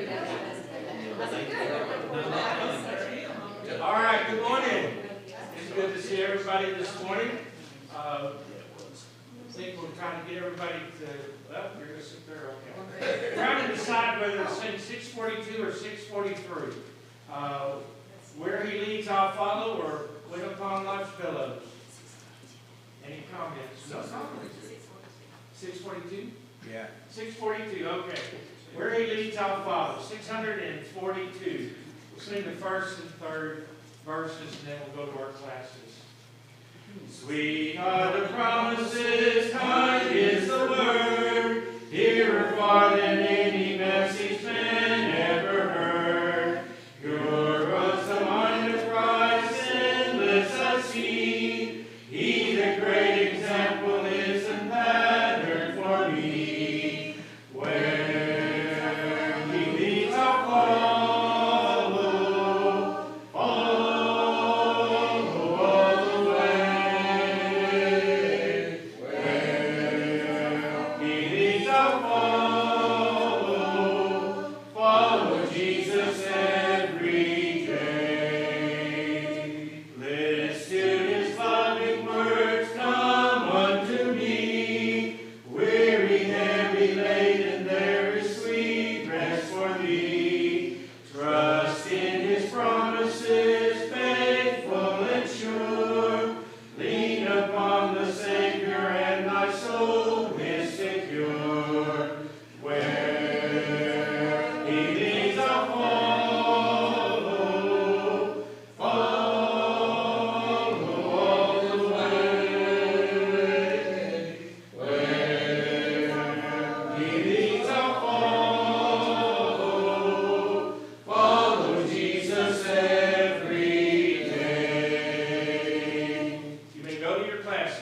All right, good morning. It's good to see everybody this morning. I think we're trying to get everybody to, well, you're going to sit there, okay. Trying to decide whether to sing 642 or 643. Where he leads, I'll follow, or When Upon Life's Billows. Any comments? No comments. 642? Yeah. 642, okay. Where he leads, I'll follow. 642. We'll sing the first and third verses, and then we'll go to our classes. Sweet are the promises, kind is the word, dearer far than any message man ever heard. Pure was the mind of Christ, endless I see. He, the great example, is the pattern for me. Where he leads, I'll follow, follow all the way. Where he leads, I'll follow, follow Jesus every day. Listen to his loving words, come unto me. Weary, heavy laden, there is sweet rest for thee. Trust in his promises, faithful and sure. Lean upon the Savior, and thy soul is secure. Where he leads, I'll follow, follow all the way. Where he leads, I'll follow, follow Jesus every day. You may go to your classes.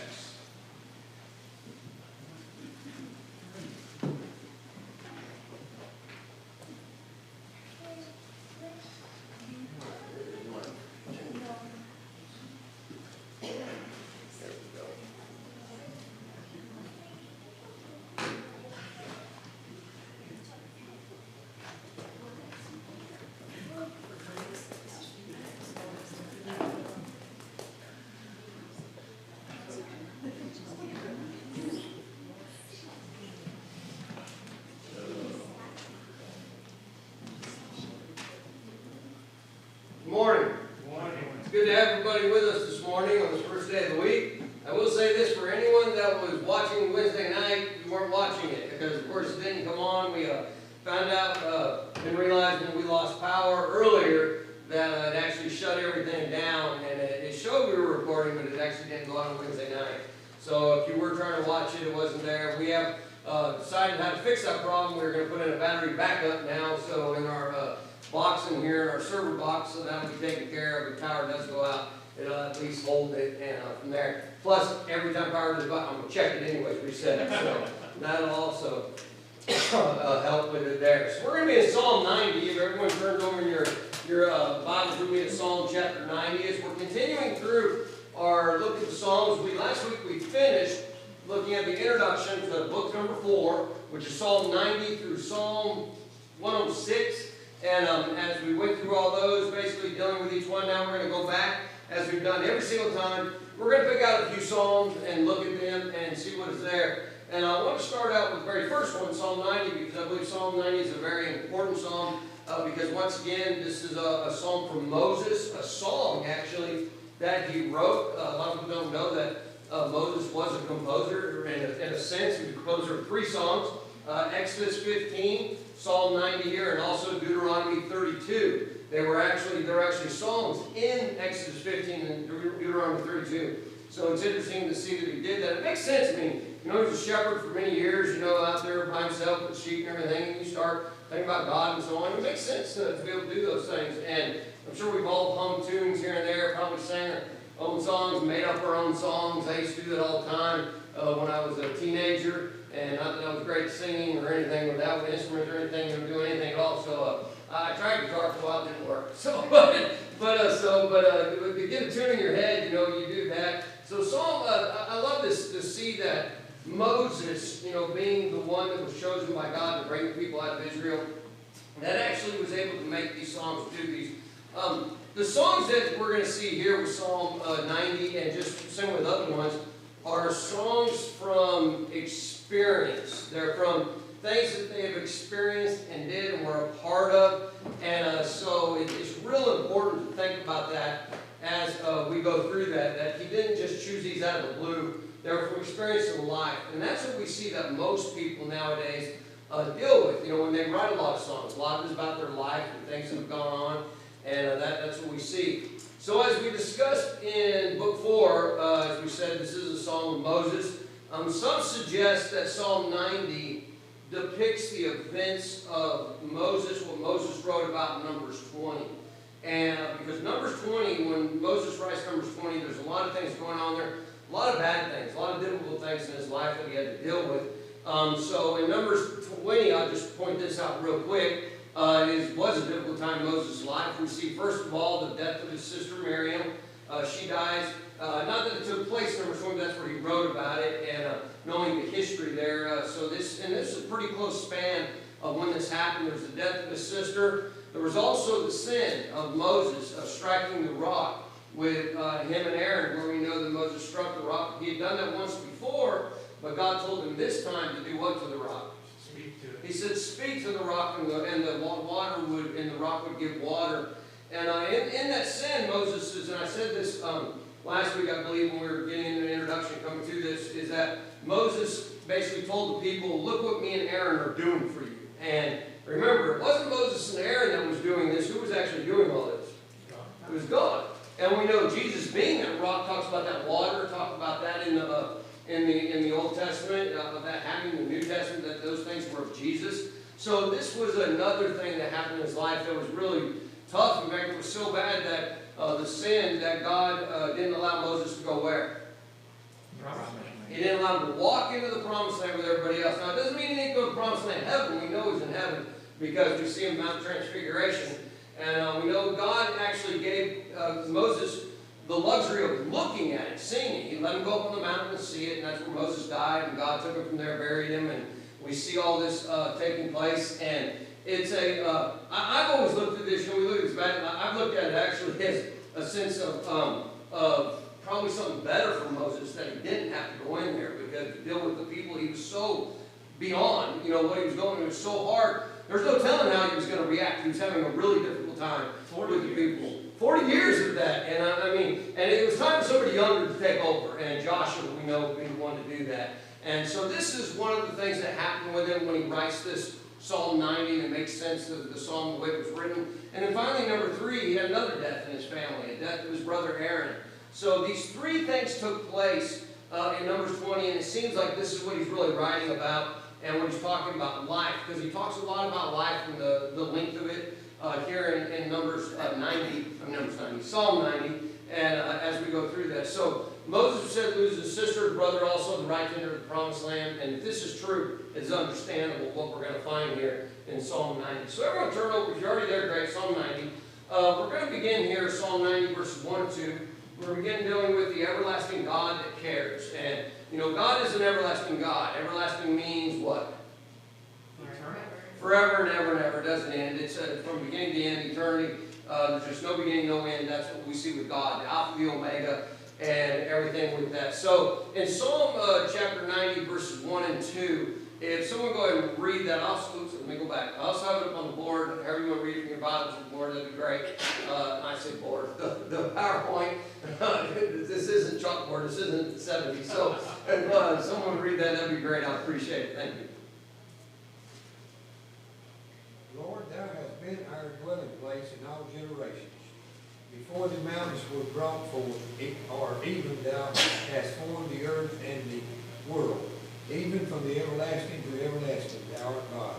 Good morning. Morning. It's good to have everybody with us this morning on this first day of the week. I will say this for anyone that was watching Wednesday night, you weren't watching it because, of course, it didn't come on. We found out and realized when we lost power earlier that it actually shut everything down, and it showed we were recording, but it actually didn't go on Wednesday night. So if you were trying to watch it, it wasn't there. We have decided how to fix that problem. We're going to put in a battery backup now, so in our box in here, in our server box, so that'll be taken care of. If power does go out, it'll at least hold it, and from there. Plus, every time power does go out, I'm going to check it anyways, reset it. So that'll also help with it there. So we're going to be in Psalm 90. If everyone turns over in your Bibles with me to Psalm chapter 90, as we're continuing through our look at the Psalms. Last week we finished looking at the introduction to book number 4, which is Psalm 90 through Psalm 106. And as we went through all those, basically dealing with each one, now we're going to go back, as we've done every single time. We're going to pick out a few psalms and look at them and see what is there. And I want to start out with the very first one, Psalm 90, because I believe Psalm 90 is a very important psalm, because once again, this is a psalm from Moses, a song actually that he wrote. A lot of people don't know that Moses was a composer. In a sense, he was a composer of 3 songs. Exodus 15, Psalm 90 here, and also Deuteronomy 32. There are actually songs in Exodus 15 and Deuteronomy 32. So it's interesting to see that he did that. It makes sense. I mean, he was a shepherd for many years, out there by himself with sheep and everything, and you start thinking about God and so on. It makes sense to be able to do those things. And I'm sure we've all hummed tunes here and there, probably sang our own songs, made up our own songs. I used to do that all the time when I was a teenager. And not that I was great at singing or anything without instruments or anything, or doing anything at all. So I tried guitar for a while, it didn't work. So, but to get a tune in your head, you do that. So Psalm, I love this to see that Moses, being the one that was chosen by God to bring the people out of Israel, that actually was able to make these songs do these. The songs that we're going to see here with Psalm 90 and just same with other ones are songs from experience. They're from things that they have experienced and did and were a part of. And so it's real important to think about that as we go through that he didn't just choose these out of the blue. They're from experience in life. And that's what we see that most people nowadays deal with. You know, when they write a lot of songs, a lot of it is about their life and things that have gone on. And that's what we see. So as we discussed in Book 4, as we said, this is a song of Moses. Some suggest that Psalm 90 depicts the events of Moses, what Moses wrote about in Numbers 20. And because Numbers 20, when Moses writes Numbers 20, there's a lot of things going on there. A lot of bad things, a lot of difficult things in his life that he had to deal with. So in Numbers 20, I'll just point this out real quick. It was a difficult time in Moses' life. We see, first of all, the death of his sister Miriam. She dies. Not that it took place in Numbers 20, that's where he wrote about it, and knowing the history there. So this is a pretty close span of when this happened. There was the death of his sister. There was also the sin of Moses of striking the rock with him and Aaron, where we know that Moses struck the rock. He had done that once before, but God told him this time to do what to the rock? Speak to it. He said, speak to the rock, and the water would, and the rock would give water. And in that sin, Moses says, and I said this last week, I believe, when we were getting into the introduction coming to this, is that Moses basically told the people, look what me and Aaron are doing for you. And remember, it wasn't Moses and Aaron that was doing this. Who was actually doing all this? It was God. And we know Jesus being that rock talks about that water, talks about that in the Old Testament, of that having the New Testament, that those things were of Jesus. So this was another thing that happened in his life that was really tough. In fact, it was so bad that the sin that God didn't allow Moses to go where? He didn't allow him to walk into the promised land with everybody else. Now, it doesn't mean he didn't go to the promised land in heaven. We know he's in heaven because we see him Mount Transfiguration. And we know God actually gave Moses the luxury of looking at it, seeing it. He let him go up on the mountain and see it, and that's where Moses died, and God took him from there, buried him, and we see all this taking place. And it's I've always looked at this, you know, we look at this back, I've looked at it actually as a sense of probably something better for Moses, that he didn't have to go in there, because to deal with the people, he was so beyond, you know, what he was going. It was so hard. There's no telling how he was going to react. He was having a really difficult time with the people. 40 years of that. And I mean, and it was time for somebody younger to take over. And Joshua, we know, would be the one to do that. And so this is one of the things that happened with him when he writes this Psalm 90, and it makes sense of the psalm, the way it was written. And then finally, number 3, he had another death in his family, a death of his brother Aaron. So these 3 things took place in Numbers 20, and it seems like this is what he's really writing about, and when he's talking about life, because he talks a lot about life and the length of it here in Numbers 90, Psalm 90, and as we go through that. So Moses said to lose his sister, his brother also, the right to enter the promised land, and if this is true, it's understandable what we're going to find here in Psalm 90. So everyone turn over, if you're already there, great, Psalm 90. We're going to begin here, Psalm 90, verses 1 and 2. We're begin dealing with the everlasting God that cares. And, you know, God is an everlasting God. Everlasting means what? Forever and ever and ever. It doesn't end. It's from beginning to end, eternity. There's just no beginning, no end. That's what we see with God. The Alpha, the Omega, and everything with that. So, in Psalm chapter 90, verses 1 and 2, if someone go ahead and read that, let me go back. I also have it up on the board. However you want to read it from your Bibles on the board, that'd be great. I say board. The PowerPoint. This isn't chalkboard. This isn't the 70s. So, if someone would read that, that'd be great. I appreciate it. Thank you. Lord, thou hast been our dwelling place in all generations. Before the mountains were brought forth, or even thou hast formed the earth and the world. Even from the everlasting to everlasting, thou art God.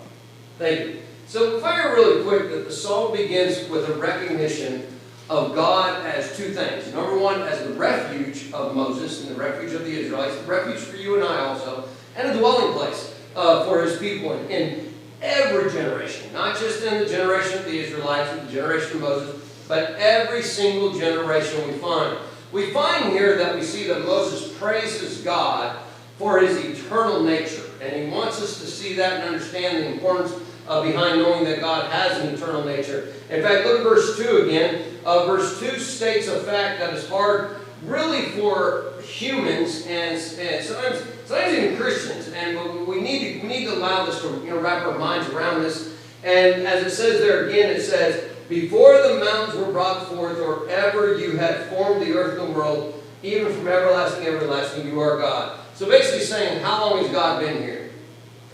Thank you. So if I hear really quick that the psalm begins with a recognition of God as 2 things. Number 1, as the refuge of Moses and the refuge of the Israelites, the refuge for you and I also, and a dwelling place for his people in every generation. Not just in the generation of the Israelites, or the generation of Moses, but every single generation we find. We find here that we see that Moses praises God for his eternal nature. And he wants us to see that and understand the importance behind knowing that God has an eternal nature. In fact, look at verse 2 again. Verse 2 states a fact that is hard really for humans and sometimes even Christians. And we need to allow this to wrap our minds around this. And as it says there again, it says, before the mountains were brought forth, or ever you had formed the earth and the world, even from everlasting to everlasting, you are God. So basically saying, how long has God been here?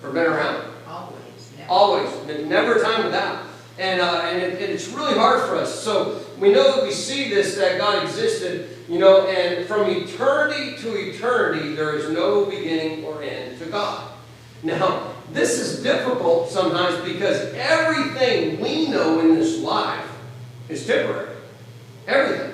Or been around? Always. Never a time without. And it's really hard for us. So we know that we see this, that God existed, and from eternity to eternity, there is no beginning or end to God. Now, this is difficult sometimes because everything we know in this life is temporary. Everything.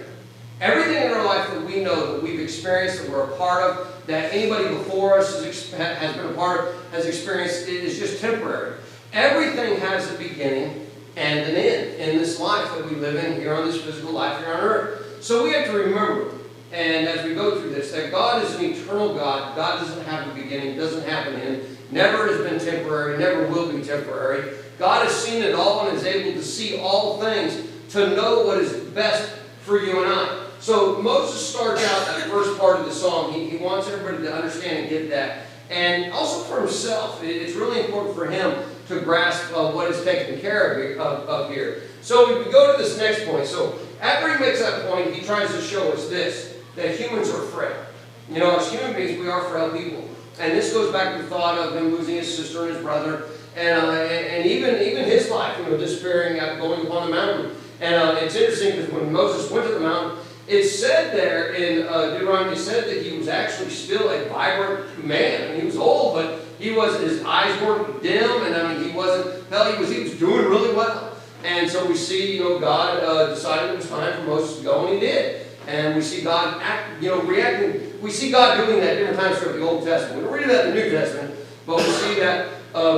Everything in our life that we know, that we've experienced, that we're a part of, that anybody before us has been a part of, has experienced, it is just temporary. Everything has a beginning and an end in this life that we live in here on this physical life here on earth. So we have to remember, and as we go through this, that God is an eternal God. God doesn't have a beginning, doesn't have an end, never has been temporary, never will be temporary. God has seen it all and is able to see all things to know what is best for you and I. So Moses starts out that first part of the psalm. He wants everybody to understand and get that. And also for himself, it's really important for him to grasp what is taken care of here. So we go to this next point. So after he makes that point, he tries to show us this, that humans are frail. As human beings, we are frail people. And this goes back to the thought of him losing his sister and his brother, and even his life, despairing at going upon the mountain. And it's interesting because when Moses went to the mountain, it said there in Deuteronomy, it said that he was actually still a vibrant man. And he was old, but his eyes weren't dim, and he wasn't, he was doing really well. And so we see, God decided it was time for Moses to go, and he did. And we see God reacting. We see God doing that different times throughout the Old Testament. We don't read that in the New Testament, but we see that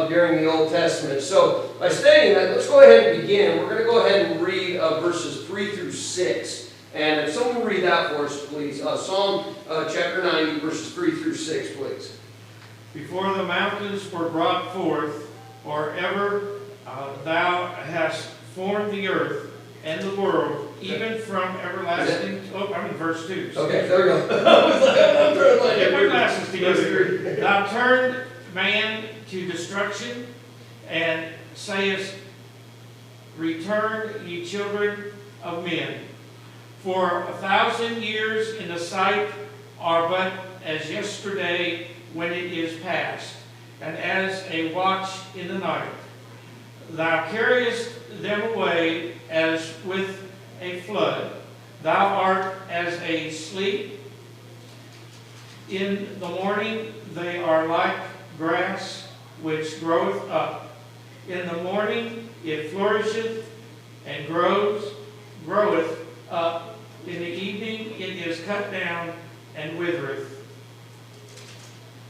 during the Old Testament. So by stating that, let's go ahead and begin. We're going to go ahead and read verses 3 through 6. And if someone will read that for us, please. Psalm chapter 90, verses 3 through 6, please. Before the mountains were brought forth, or ever thou hast formed the earth and the world, even from everlasting. Verse 2. Okay, there we go. I was like, I'm trying to Get my glasses together. Thou turned man to destruction, and sayest, return, ye children of men. For 1,000 years in the sight are but as yesterday when it is past, and as a watch in the night. Thou carriest them away as with a flood. Thou art as a sleep. In the morning they are like grass which groweth up. In the morning it flourisheth and groweth up. In the evening it is cut down and withereth.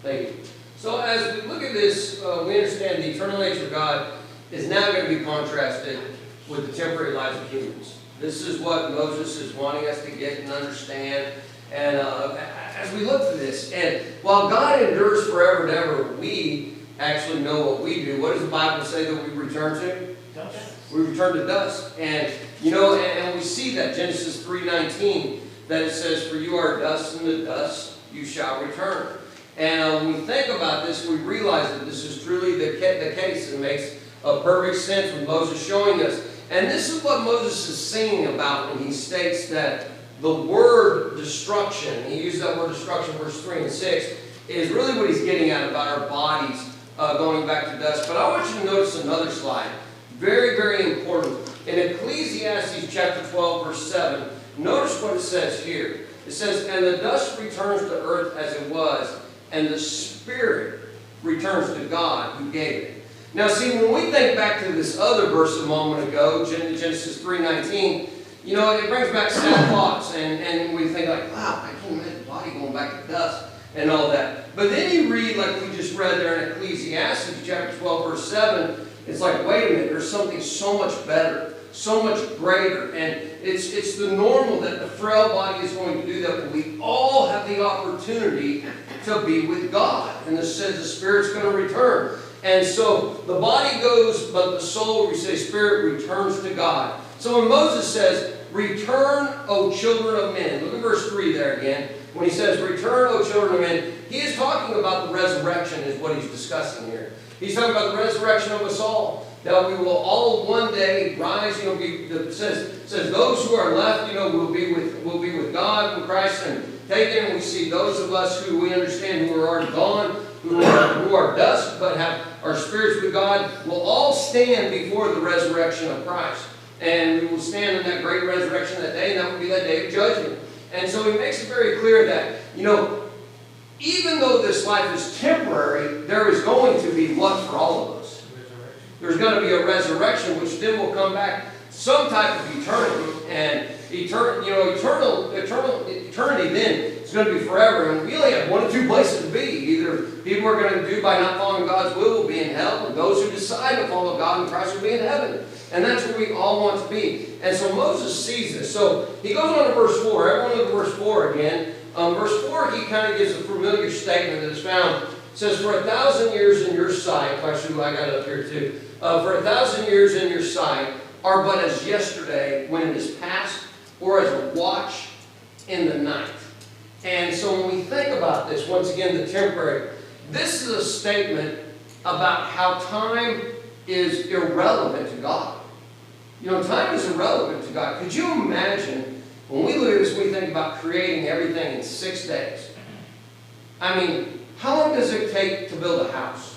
Thank you. So as we look at this, we understand the eternal nature of God is now going to be contrasted with the temporary lives of humans. This is what Moses is wanting us to get and understand. And as we look for this, and while God endures forever and ever, we actually know what we do. What does the Bible say that we return to? Dust. We return to dust. And and we see that Genesis 3:19, that it says, for you are dust, and to dust you shall return. And when we think about this, we realize that this is truly the case. It makes a perfect sense with Moses showing us. And this is what Moses is singing about when he states that the word destruction, he used that word destruction, verse 3 and 6, is really what he's getting at about our bodies going back to dust. But I want you to notice another slide. Very, very important. In Ecclesiastes chapter 12, verse 7, notice what it says here. It says, and the dust returns to earth as it was, and the spirit returns to God who gave it. Now see, when we think back to this other verse a moment ago, Genesis 3:19, it brings back sad thoughts, and we think like, wow, I can't imagine the body going back to dust and all that. But then you read, like we just read there in Ecclesiastes chapter 12, verse 7, it's like, wait a minute, there's something so much better, so much greater, and it's the normal that the frail body is going to do that, but we all have the opportunity to be with God. And this says the Spirit's going to return. And so the body goes, but the soul, we say spirit, returns to God. So when Moses says, return, O children of men. Look at verse 3 there again. When he says, return, O children of men, he is talking about the resurrection is what he's discussing here. He's talking about the resurrection of us all. That we will all one day rise, it says those who are left, will be with God in Christ and taken. We see those of us who we understand who are already gone, who are dust, but have our spirits with God, will all stand before the resurrection of Christ. And we will stand in that great resurrection that day, and that will be that day of judgment. And so he makes it very clear that, even though this life is temporary, there is going to be what for all of us? There's going to be a resurrection, which then will come back some type of eternity. And eternity then is going to be forever. And we only have one of two places to be. Either people are going to do by not following God's will be in hell, or those who decide to follow God in Christ will be in heaven. And that's where we all want to be. And so Moses sees this. So he goes on to verse 4. Everyone look at verse 4 again. Verse 4, he kind of gives a familiar statement that is found. It says, for 1,000 years in your sight, actually I got it up here too. For 1,000 years in your sight are but as yesterday when it is past, or as a watch in the night. And so when we think about this, once again, the temporary, this is a statement about how time is irrelevant to God. Time is irrelevant to God. Could you imagine, when we look at this, we think about creating everything in 6 days. I mean, how long does it take to build a house?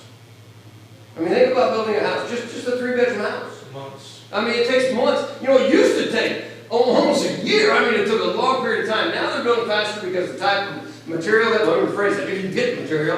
I mean, think about building a house, just a 3-bedroom house. Months. I mean, it takes months. It used to take almost a year. I mean, it took a long period of time. Now they're building faster because the type of material that, let me rephrase that, if you get material,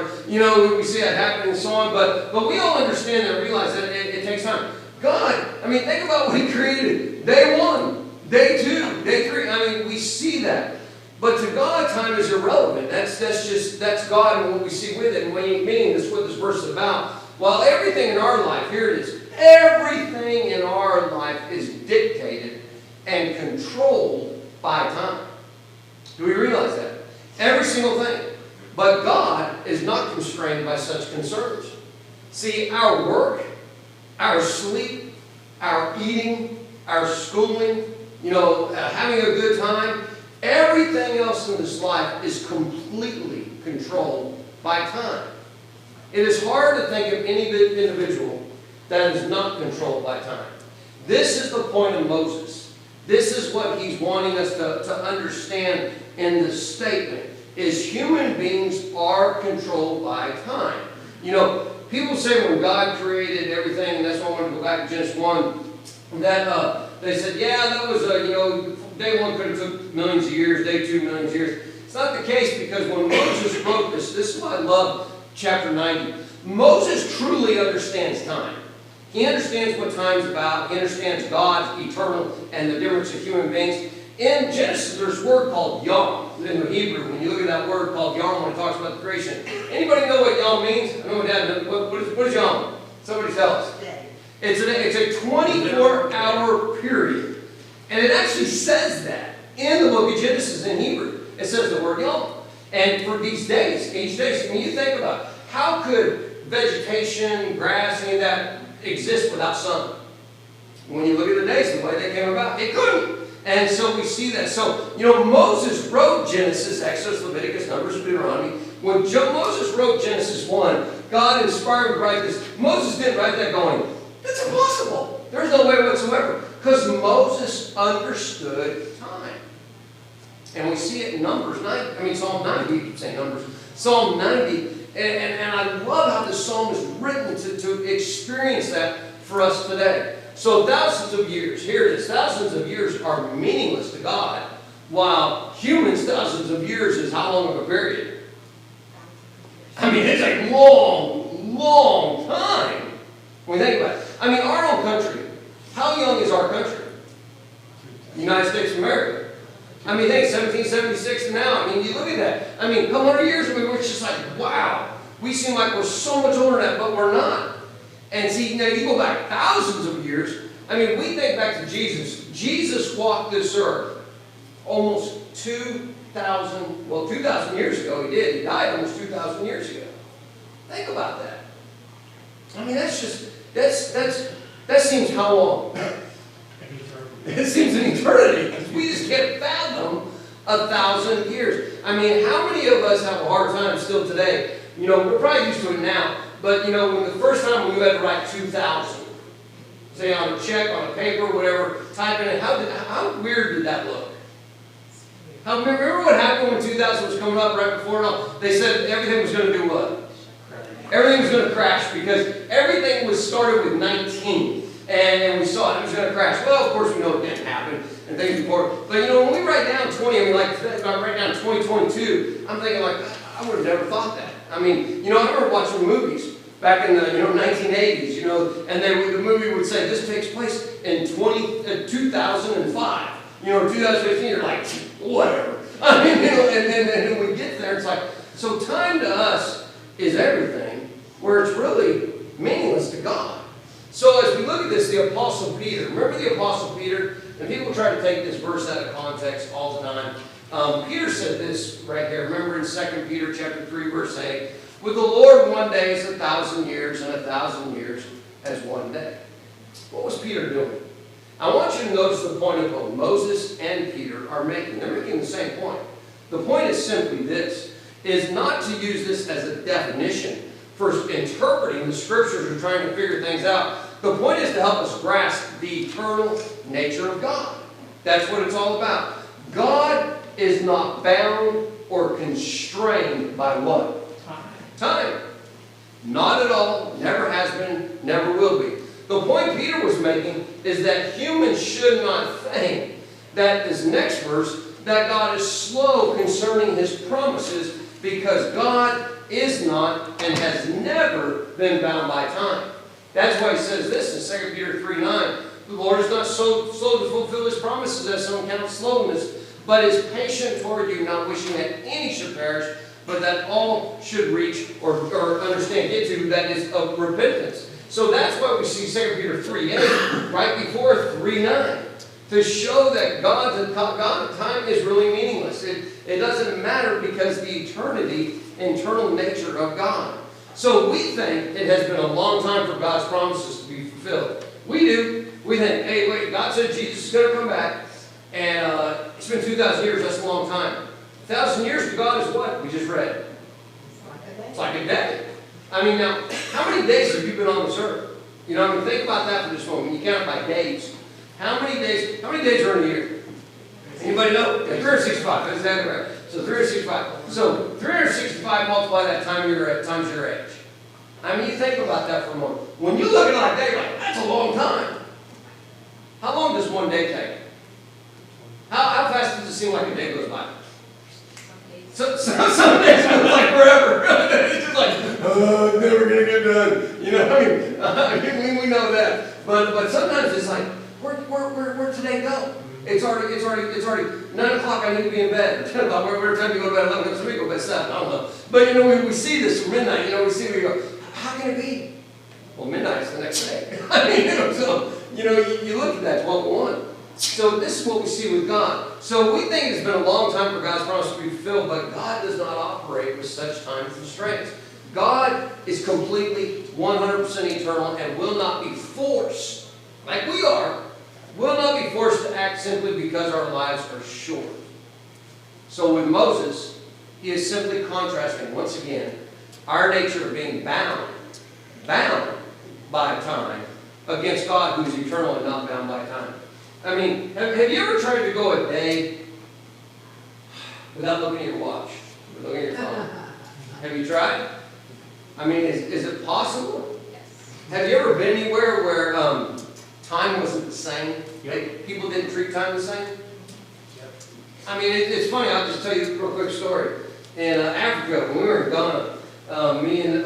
we see that happening and so on. But we all understand and realize that it takes time. God, I mean, think about what he created. Day 1, day 2, day 3. I mean, we see that. But to God, time is irrelevant. That's God and what we see with it. And meaning that's what this verse is about. While everything in our life, here it is, everything in our life is dictated and controlled by time. Do we realize that? Every single thing. But God is not constrained by such concerns. See, our work, our sleep, our eating, our schooling, having a good time, everything else in this life is completely controlled by time. It is hard to think of any individual that is not controlled by time. This is the point of Moses. This is what he's wanting us to understand in this statement, is human beings are controlled by time. People say when God created everything, and that's why I want to go back to Genesis 1, that they said, that was, day 1 could have took millions of years, day 2 millions of years. It's not the case, because when Moses wrote this is why I love chapter 90. Moses truly understands time. He understands what time's about. He understands God's eternal and the difference of human beings. In Genesis, there's a word called Yom in the Hebrew. When you look at that word called Yom, when it talks about the creation. Anybody know what Yom means? I know Dad. What is Yom? Somebody tell us. It's a 24-hour period. And it actually says that in the book of Genesis in Hebrew. It says the word Yom. And for these days, each day, I mean, you think about it, how could vegetation, grass, any of that exist without sun? When you look at the days, the way they came about, it couldn't. And so we see that. So, Moses wrote Genesis, Exodus, Leviticus, Numbers, Deuteronomy. When Moses wrote Genesis 1, God inspired him to write this. Moses didn't write that going, that's impossible. There's no way whatsoever. Because Moses understood time. And we see it in Numbers 90. I mean, Psalm 90. You keep saying Numbers. Psalm 90. And I love how this psalm is written to experience that for us today. So thousands of years, here it is, thousands of years are meaningless to God, while humans, thousands of years is how long of a period? I mean, it's a long, long time when we think about it. I mean, our own country, how young is our country? The United States of America. I mean, think 1776 to now. I mean, you look at that. I mean, a couple hundred years ago, we're just like, wow. We seem like we're so much older than that, but we're not. And see, now you go back thousands of years. I mean, we think back to Jesus. Jesus walked this earth almost 2,000 years ago. He did. He died almost 2,000 years ago. Think about that. I mean, that seems how long? It seems an eternity, because we just can't fathom 1,000 years. I mean, how many of us have a hard time still today? We're probably used to it now, but when the first time you had to write 2,000, say on a check, on a paper, whatever, type in it, how weird did that look? Remember what happened when 2000 was coming up right before it all? They said everything was going to do what? Everything was going to crash, because everything was started with 19. And we saw it was going to crash. Well, of course, we know it didn't happen and things before. But when we write down 20, I write down 2022, I'm thinking like, I would have never thought that. I remember watching movies back in the 1980s, and the movie would say this takes place in 2005. 2015, you're like, whatever. And then we get there, it's like, so time to us is everything, where it's really meaningless to God. So as we look at this, the Apostle Peter, remember the Apostle Peter? And people try to take this verse out of context all the time. Peter said this right here. Remember in 2 Peter chapter 3, verse 8, with the Lord 1 day is 1,000 years, and 1,000 years as 1 day. What was Peter doing? I want you to notice the point of both Moses and Peter are making. They're making the same point. The point is simply this, is not to use this as a definition for interpreting the scriptures or trying to figure things out. The point is to help us grasp the eternal nature of God. That's what it's all about. God is not bound or constrained by what? Time. Not at all, never has been, never will be. The point Peter was making is that humans should not think that this next verse, that God is slow concerning his promises, because God is not and has never been bound by time. That's why he says this in 2 Peter 3:9. The Lord is not so slow to fulfill his promises, as some count slowness, but is patient toward you, not wishing that any should perish, but that all should reach or understand, get to, that is of repentance. So that's why we see 2 Peter 3:8 right before 3:9, to show that God's time is really meaningless. It doesn't matter, because the internal nature of God. So we think it has been a long time for God's promises to be fulfilled. We do. We think, hey, wait, God said Jesus is going to come back, and it's been 2,000 years. That's a long time. 1,000 years to God is what? We just read. It's like a day. Now, how many days have you been on this earth? Think about that for just a moment. You count it by days. How many days are in a year? Anybody know? Yeah, 365. That's exactly right. So 365. So 365 multiply that times your age. You think about that for a moment. When you look at it like that, you're like, that's a long time. How long does one day take? How fast does it seem like a day goes by? Some days it feels like forever. It's just like, oh, it's never going to get done. We know that. But sometimes it's like, where'd today go? It's already 9 o'clock, I need to be in bed. 10 o'clock, whatever time you go to bed, 11 o'clock, so we go to bed 7, I don't know. But we see this from midnight, we go, how can it be? Well, midnight's the next day. So, you look at that, 12:1. So this is what we see with God. So we think it's been a long time for God's promise to be fulfilled, but God does not operate with such time constraints. God is completely 100% eternal and will not be forced, like we are, will not be forced to act simply because our lives are short. So with Moses, he is simply contrasting, once again, our nature of being bound by time, against God who is eternal and not bound by time. Have you ever tried to go a day without looking at your watch, or looking at your phone? Have you tried? Is it possible? Yes. Have you ever been anywhere where time wasn't the same? Yep. People didn't treat time the same? Yep. It's funny, I'll just tell you a real quick story. In Africa, when we were in Ghana, me and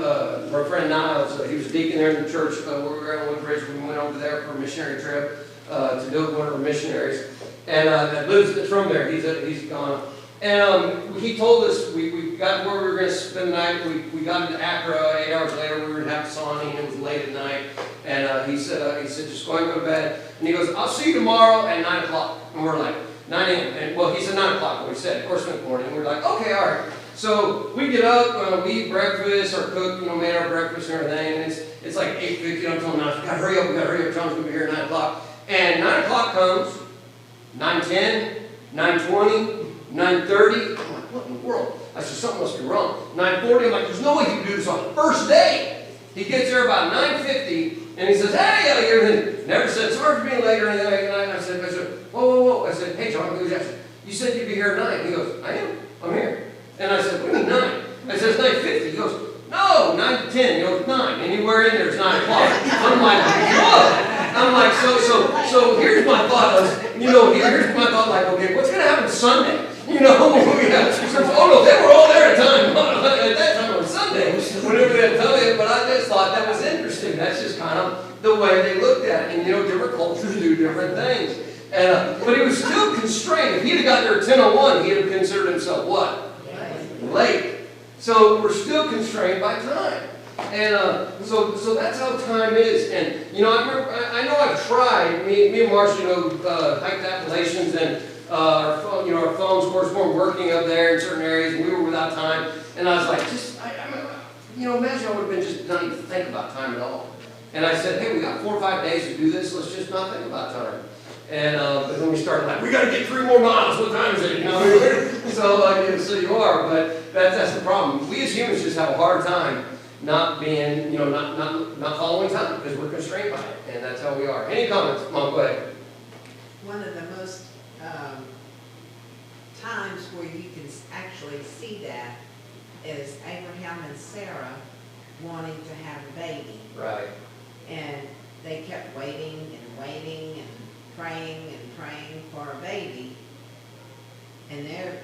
my friend Niles, he was a deacon there in the church where we were at Woodbridge. We went over there for a missionary trip to do it with one of our missionaries. And that lives from there. He's gone. And he told us, we got where we were going to spend the night. We got into Accra. 8 hours later, we were in Hapisani, and it was late at night. And he said, just go ahead and go to bed. And he goes, I'll see you tomorrow at 9 o'clock. And we're like, 9 a.m. And well, he said 9 o'clock. We said, of course, in the morning. And we're like, okay, all right. So we get up, we eat breakfast, our cook, made our breakfast and everything. And It's like 8:50, I'm telling them, we gotta hurry up, John's gonna be here at 9 o'clock. And 9 o'clock comes, 9:10, 9:20, 9:30. I'm like, what in the world? I said, something must be wrong. 9:40, I'm like, there's no way you can do this on the first day. He gets there about 9:50, and he says, hey, everything. Never said, sorry for being late or anything. And I said, whoa. I said, hey, John, you said you'd be here at 9. He goes, I am. I'm here. And I said, what do you mean 9? I said, it's 9:50. He goes, no, 9 to 10. He goes, 9. Anywhere in there, it's 9 o'clock. I'm like, whoa. I'm like, so here's my thought. Here's my thought, like, okay, what's going to happen Sunday? Oh no, they were all there at that time on Sunday, whenever they tell you, but I just thought that was interesting. That's just kind of the way they looked at it. And different cultures do different things. But he was still constrained. If he'd have got there at 10:01, he'd have considered himself what? Late. So we're still constrained by time. And so that's how time is. And I know I've tried. Me and Marcia, hiked Appalachians, and our phones, of course, weren't working up there in certain areas, and we were without time. And I was like, imagine I would have been just not even think about time at all. And I said, hey, we got 4 or 5 days to do this. Let's just not think about time. And but then we started like, we got to get 3 more miles. What time is it? So you are, but that's the problem. We as humans just have a hard time not being, not following time because we're constrained by it, and that's how we are. Any comments? Come on, go ahead. One of the most times where you can actually see that is Abraham and Sarah wanting to have a baby. Right. And they kept waiting and praying for a baby. And they're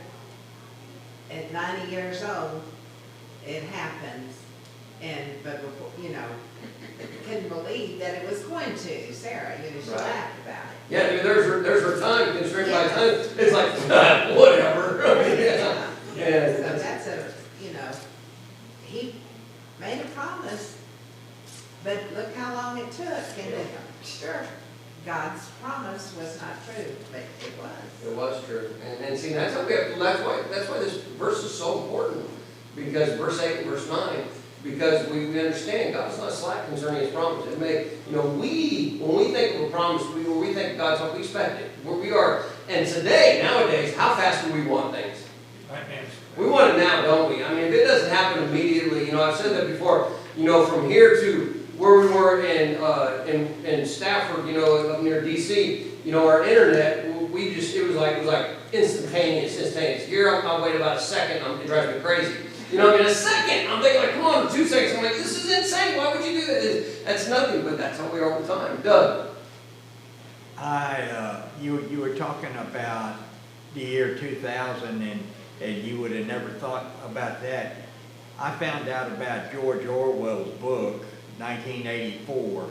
at 90 years old, it happens. But couldn't believe that it was going to. Sarah, she Right. laughed about it. Yeah, there's her time constrained by time. It's like, whatever. Yeah. So that's he made a promise, but look how long it took, and sure, God's promise was not true, but it was. It was true. And see, that's how that's why this verse is so important. Because verse 8 and verse 9, because we understand God's not slack concerning His promise. It may, when we think of a promise, when we think of God's what we expect it, where we are. And nowadays, how fast do we want things? We want it now, don't we? I mean, if it doesn't happen immediately, I've said that before. From here to where we were in Stafford, up near D.C., our internet, it was like instantaneous. Here, I'll wait about a second. It drives me crazy. In a second, I'm thinking, come on, 2 seconds. I'm like, this is insane. Why would you do that? That's nothing, but that's how we are all the time. Doug. You were talking about the year 2000, and you would have never thought about that. I found out about George Orwell's book, 1984,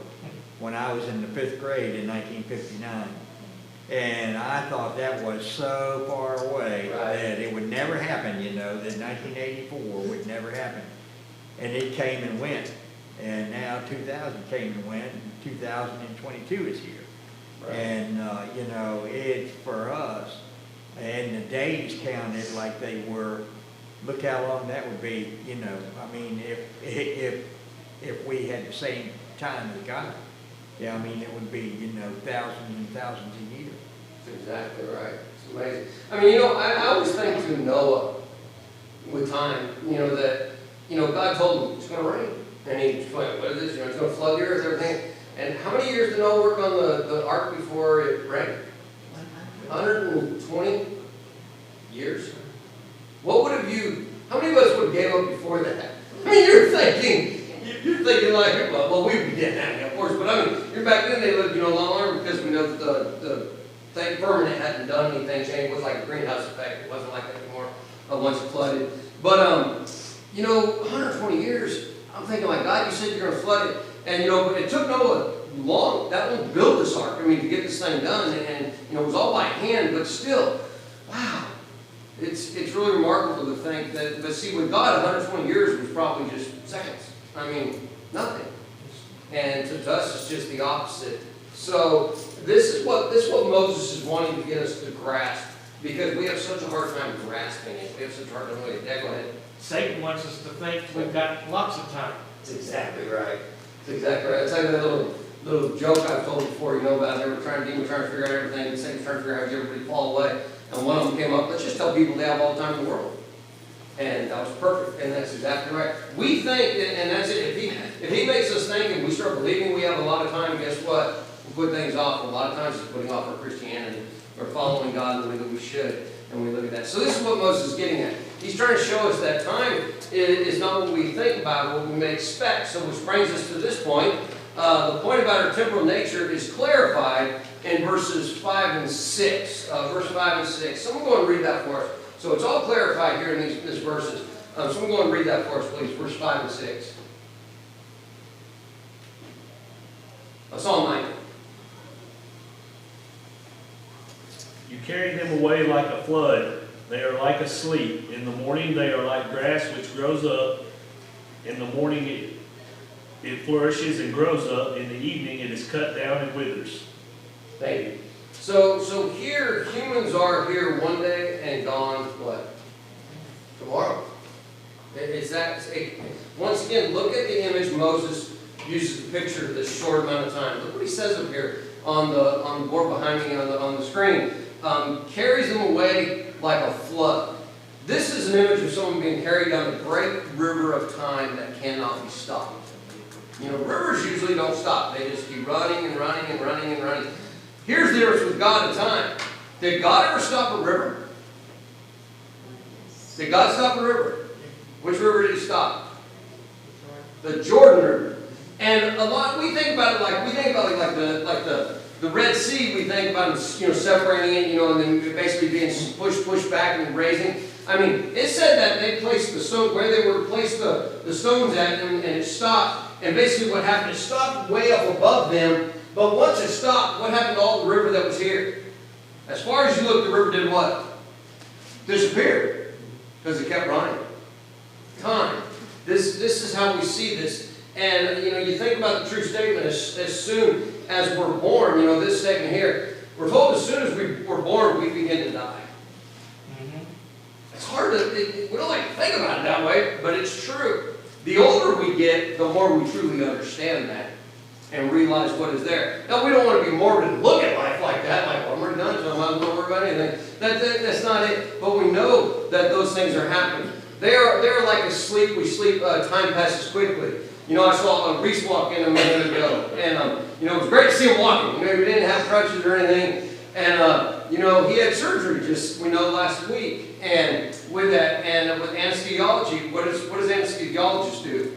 when I was in the 5th grade in 1959. And I thought that was so far away that it would never happen, that 1984 would never happen. And it came and went. And now 2000 came and went, and 2022 is here. Right. And, it's for us. And the days counted like they were. Look how long that would be, if we had the same time as God. Yeah, it would be, thousands and thousands a year. That's exactly right. It's amazing. I always think to Noah with time, that, God told him it's going to rain. And he explained, what is this? It's going to flood the earth, everything. And how many years did Noah work on the ark before it rained? 120 years. How many of us would have gave up before that? You're thinking like, well, we'd be dead now, of course, but back then they lived, a lot longer because we know that the thing permanent hadn't done anything, changed. It was like a greenhouse effect. It wasn't like that anymore once it flooded. But, 120 years, I'm thinking like, God, you said you're going to flood it. And, but it took Noah that long to build this ark, to get this thing done. And it was all by hand, but still, wow. It's really remarkable to think that, but see, with God, 120 years was probably just seconds. Nothing. And to us, it's just the opposite. So this is what Moses is wanting to get us to grasp, because we have such a hard time grasping it. We have such a hard time. Yeah, go ahead. Satan wants us to think we've got lots of time. That's exactly right. That's exactly right. It's like that little joke I've told before, you know, about they were trying to figure out everything, and Satan's trying to figure out how to get everybody to fall away. And one of them came up, let's just tell people they have all the time in the world. And that was perfect, and that's exactly right. We think, and that's it, if he makes us think and we start believing we have a lot of time, guess what? We put things off. A lot of times it's putting off our Christianity, or following God in the way that we should, and we look at that. So this is what Moses is getting at. He's trying to show us that time is not what we think about, what we may expect. So which brings us to this point. The point about our temporal nature is clarified in verses 5 and 6. Verse 5 and 6. Someone go and read that for us. So it's all clarified here in these verses. Someone go and read that for us, please. Verse 5 and 6. Psalm 90. You carry them away like a flood. They are like asleep. In the morning they are like grass which grows up. In the morning it flourishes and grows up. In the evening it is cut down and withers. Thank you. So here, humans are here one day and gone, what? Tomorrow. Once again, look at the image Moses uses to picture this short amount of time. Look what he says up here on the board behind me on the screen. Carries them away like a flood. This is an image of someone being carried down the great river of time that cannot be stopped. You know, rivers usually don't stop. They just keep running and running and running and running. Here's the difference with God and time. Did God ever stop a river? Did God stop a river? Which river did he stop? The Jordan River. And a lot, we think about it like the Red Sea. We think about it, separating it, and then basically being pushed back and raising. I mean, it said that they placed the stone where they were placed the stones at, and it stopped. And basically, what happened? It stopped way up above them. But once it stopped, what happened to all the river that was here? As far as you look, the river did what? Disappeared. Because it kept running. Time. This is how we see this. And, you think about the true statement, as soon as we're born, this statement here, we're told as soon as we're born, we begin to die. Mm-hmm. It's hard to, we don't like to think about it that way, but it's true. The older we get, the more we truly understand that and realize what is there. Now, we don't want to be morbid and look at life like that, like, well, I'm already done, so I'm not going to worry about anything. That's not it. But we know that those things are happening. They're like a sleep. We sleep, time passes quickly. I saw Reese walk in a minute ago, and, it was great to see him walking. He didn't have crutches or anything. And, he had surgery just, last week. And with that, and with anesthesiology, what does anesthesiologists do?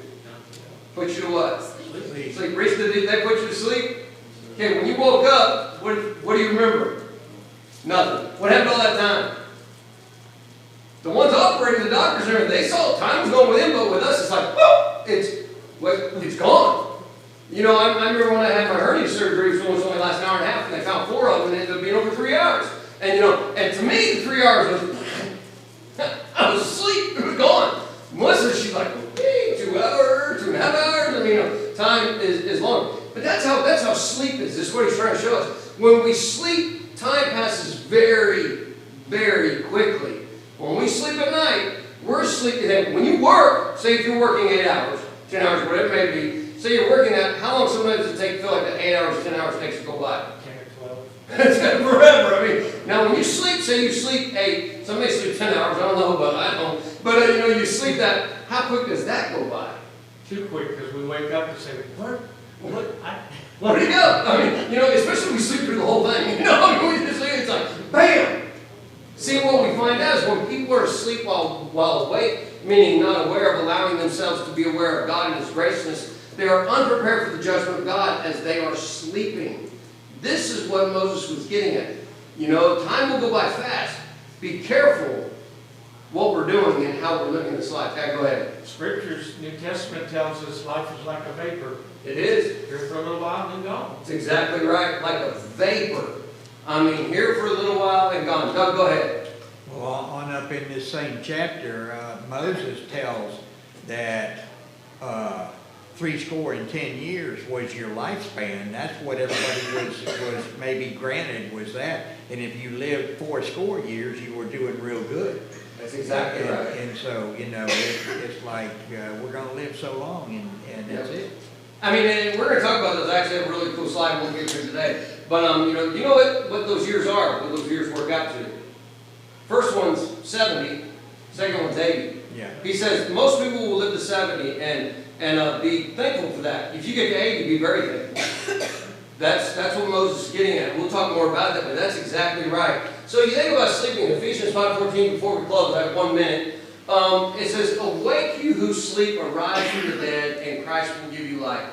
Put you to what? Sleep. Reese, did they put you to sleep? Okay, when you woke up, what do you remember? Nothing. What happened all that time? The ones operating, the doctors and everything, they saw time was going with them, but with us, it's like, whoop, it's gone. I remember when I had my hernia surgery, it was only last an hour and a half, and they found 4 of them, and it ended up being over 3 hours. And, and to me, the 3 hours was, I was asleep, it was gone. Melissa, she's like, okay, 2 hours, 2.5 hours, time is long. But that's how sleep is. This is what he's trying to show us. When we sleep, time passes very, very quickly. When we sleep at night, we're sleeping. When you work, say if you're working 8 hours, 10 hours, whatever it may be, say you're working that, how long sometimes does it feel like that 8 hours, 10 hours takes to go by? 10 or 12. It's forever. I mean, now when you sleep, say you sleep 8, some may sleep 10 hours, I don't know, but I don't. But you sleep that, how quick does that go by? Too quick, because we wake up and say, what? Where'd it go? I mean, especially when we sleep through the whole thing. We just sleep, it's like, bam! See, what we find out is when people are asleep while awake, meaning not aware of allowing themselves to be aware of God and His graciousness, they are unprepared for the judgment of God as they are sleeping. This is what Moses was getting at. Time will go by fast. Be careful what we're doing and how we're living this life. Okay, go ahead. Scriptures, New Testament tells us life is like a vapor. It is. Here for a little while and then gone. It's exactly right. Like a vapor. I mean, here for a little while and gone. Doug, go ahead. Well, on up in this same chapter, Moses tells that 70 years was your lifespan. That's what everybody was maybe granted was that. And if you lived 80 years, you were doing real good. That's exactly right. And so, it's like we're going to live so long, and that's it. I mean, and we're gonna talk about those. I actually have a really cool slide we'll get to today. But, you know what those years are, what those years work out to. First one's 70, second one's 80. Yeah. He says, most people will live to 70 and be thankful for that. If you get to 80, be very thankful. That's what Moses is getting at. We'll talk more about that, but that's exactly right. So you think about sleeping, Ephesians 5:14, before we close, I have 1 minute. It says, awake you who sleep, arise from the dead, and Christ will give you life.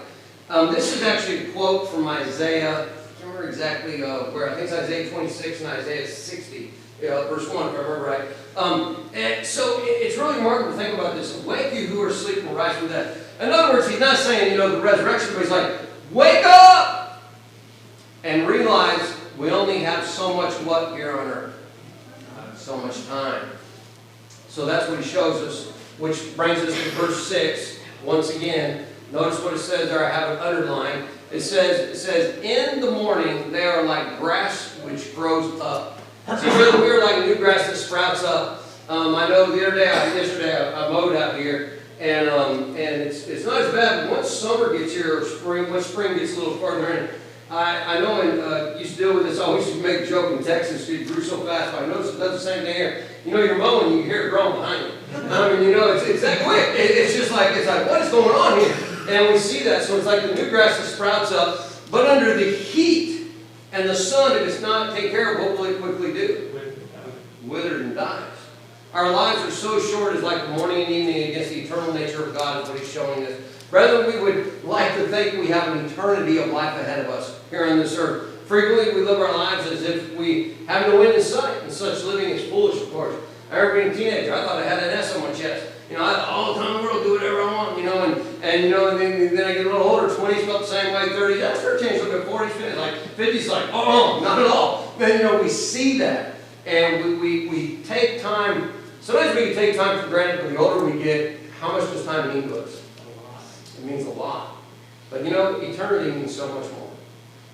This is actually a quote from Isaiah. I can't remember exactly where. I think it's Isaiah 26 and Isaiah 60, verse 1, if I remember right. And so it's really remarkable to think about this. Awake you who are asleep, and rise from the dead. In other words, he's not saying, the resurrection, but he's like, wake up and realize we only have so much what here on earth? So much time. So that's what he shows us, which brings us to verse 6. Once again, notice what it says there. I have it underlined. It says, in the morning they are like grass which grows up. So we're like new grass that sprouts up. I know yesterday I mowed out here, and it's not as bad. But once summer gets here, or spring, once spring gets a little further in, I know and used to deal with this. I always used to make a joke in Texas. It grew so fast. But I noticed it does the same thing here. You're mowing, you hear it growing behind you. I mean, it's that quick. It's just like, what is going on here? And we see that. So it's like the new grass that sprouts up, but under the heat and the sun, if it's not taken care of, what will it quickly do? Withered and dies. Our lives are so short as like the morning and evening against the eternal nature of God is what he's showing us. Rather, we would like to think we have an eternity of life ahead of us here on this earth. Frequently, we live our lives as if we have no end in sight, and such living is foolish, of course. I remember being a teenager, I thought I had an S on my chest. I thought all the time in the world, do whatever I want, and then I get a little older, 20s felt the same way, 30s, I started changing, look at 40s, 50s, like 50s, like, oh, not at all. Then, we see that, and we take time, sometimes we can take time for granted, but the older we get, how much does time mean to us? It means a lot. But eternity means so much more.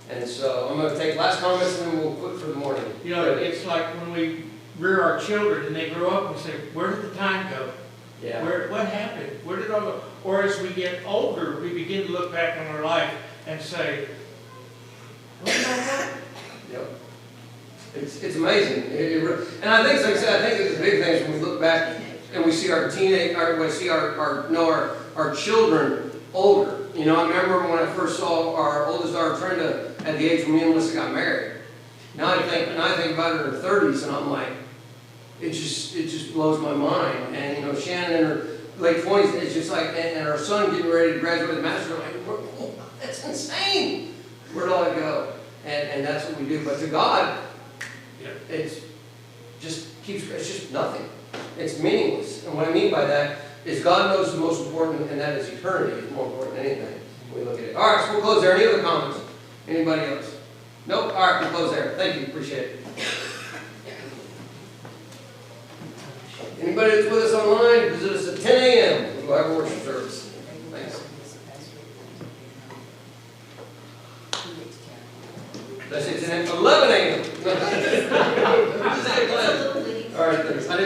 And so I'm going to take last comments and then we'll quit for the morning. It's like when we rear our children and they grow up and say, where did the time go? Yeah. What happened? Where did it all go? Or as we get older, we begin to look back on our life and say, what did I do? Yep. It's amazing. And I think, like I said, I think it's the big things when we look back and we see our our children older. I remember when I first saw our oldest daughter Trenda at the age when me and Melissa got married. Now I think about her in her 30s, and I'm like, it just blows my mind. And Shannon in her late 20s, it's just like, and our son getting ready to graduate with a master's. I'm like, that's insane. Where'd all that go? And that's what we do. But to God, it's just nothing. It's meaningless. And what I mean by that is God knows the most important, and that is eternity is more important than anything when we look at it. All right, so we'll close there. Any other comments? Anybody else? Nope? All right, we'll close there. Thank you. Appreciate it. Anybody that's with us online, visit us at 10 a.m. We'll have a worship service.